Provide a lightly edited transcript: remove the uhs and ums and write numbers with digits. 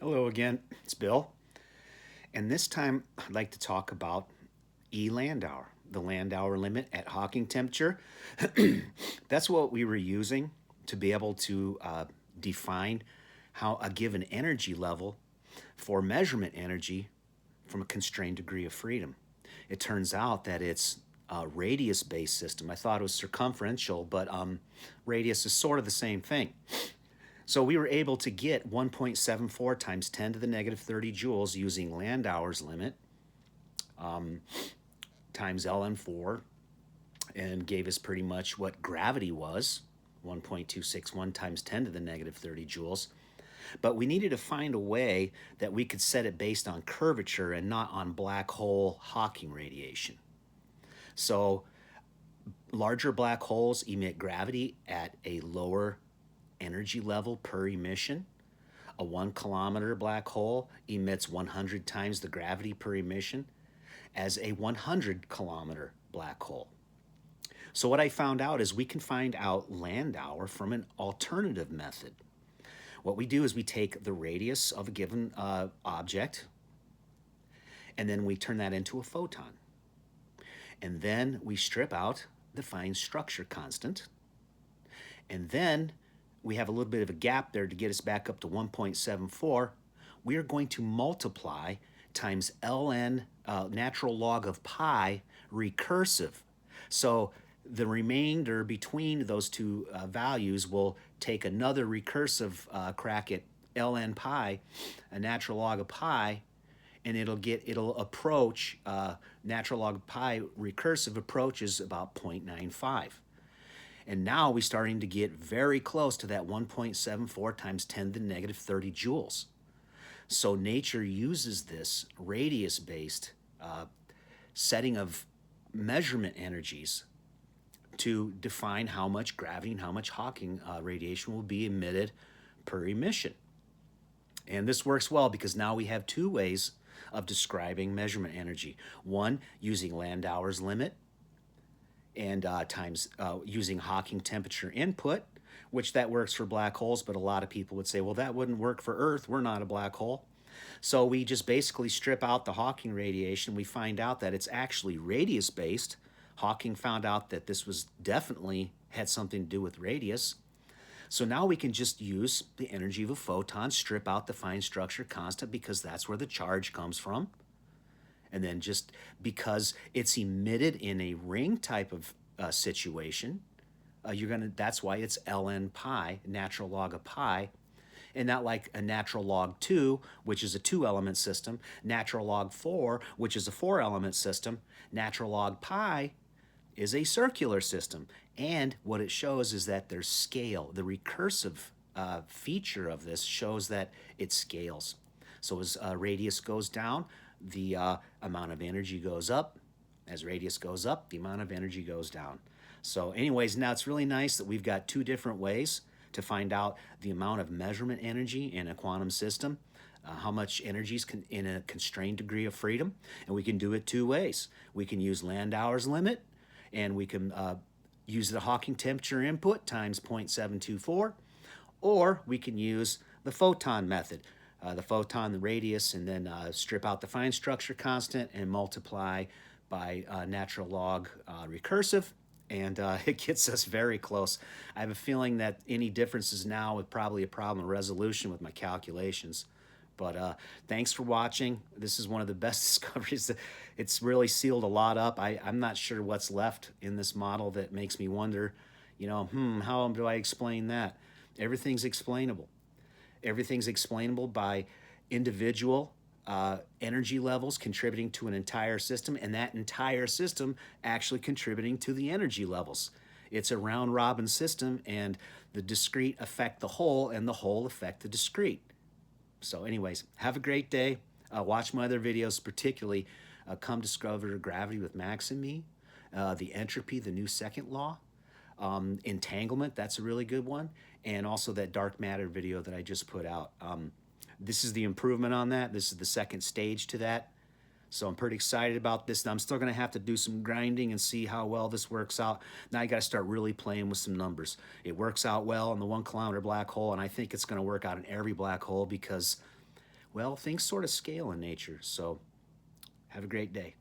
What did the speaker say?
Hello again, it's Bill. And this time I'd like to talk about ELandauer, the Landauer limit at Hawking temperature. That's what we were using to be able to define how a given energy level for measurement energy from a constrained degree of freedom. It turns out that it's a radius-based system. I thought it was circumferential, but radius is sort of the same thing. So we were able to get 1.74 times 10 to the negative 30 joules using Landauer's limit times ln4, and gave us pretty much what gravity was, 1.261 times 10 to the negative 30 joules. But we needed to find a way that we could set it based on curvature and not on black hole Hawking radiation. So larger black holes emit gravity at a lower energy level per emission. A 1 kilometer black hole emits 100 times the gravity per emission as a 100 kilometer black hole. So what I found out is we can find out Landauer from an alternative method. What we do is we take the radius of a given object, and then we turn that into a photon. And then we strip out the fine structure constant, and then we have a little bit of a gap there to get us back up to 1.74. We are going to multiply times ln natural log of pi recursive. So the remainder between those two values will take another recursive crack at ln pi, a natural log of pi, and it'll approach natural log of pi recursive approaches about 0.95. And now we're starting to get very close to that 1.74 times 10 to the negative 30 joules. So nature uses this radius-based setting of measurement energies to define how much gravity and how much Hawking radiation will be emitted per emission. And this works well because now we have two ways of describing measurement energy. One, using Landauer's limit, and times using Hawking temperature input, which that works for black holes, but a lot of people would say, well, that wouldn't work for Earth. We're not a black hole. So we just basically strip out the Hawking radiation. We find out that it's actually radius-based. Hawking found out that this was definitely had something to do with radius. So now we can just use the energy of a photon, strip out the fine structure constant because that's where the charge comes from. And then just because it's emitted in a ring type of situation, that's why it's ln pi, natural log of pi, and not like a natural log 2, which is a 2-element system, natural log 4, which is a 4-element system. Natural log pi is a circular system. And what it shows is that there's scale. The recursive feature of this shows that it scales. So as radius goes down, the amount of energy goes up. As radius goes up, the amount of energy goes down. So anyways, now it's really nice that we've got two different ways to find out the amount of measurement energy in a quantum system, how much energy is in a constrained degree of freedom, and we can do it two ways. We can use Landauer's limit, and we can use the Hawking temperature input times 0.724, or we can use the photon method. The photon, the radius, and then strip out the fine structure constant and multiply by natural log recursive, and it gets us very close. I have a feeling that any differences now with probably a problem of resolution with my calculations. But thanks for watching. This is one of the best discoveries. It's really sealed a lot up. I'm not sure what's left in this model that makes me wonder, how do I explain that? Everything's explainable. Everything's explainable by individual energy levels contributing to an entire system, and that entire system actually contributing to the energy levels. It's a round-robin system, and the discrete affect the whole, and the whole affect the discrete. So anyways, have a great day. Watch my other videos, particularly Come Discover Gravity with Max and Me, the entropy, the new second law, entanglement, that's a really good one, and also that dark matter video that I just put out. This is the improvement on that. This is the second stage to that. So I'm pretty excited about this. Now I'm still going to have to do some grinding and see how well this works out. Now I got to start really playing with some numbers. It works out well in the 1 kilometer black hole, and I think it's going to work out in every black hole because Well, things sort of scale in nature, so have a great day.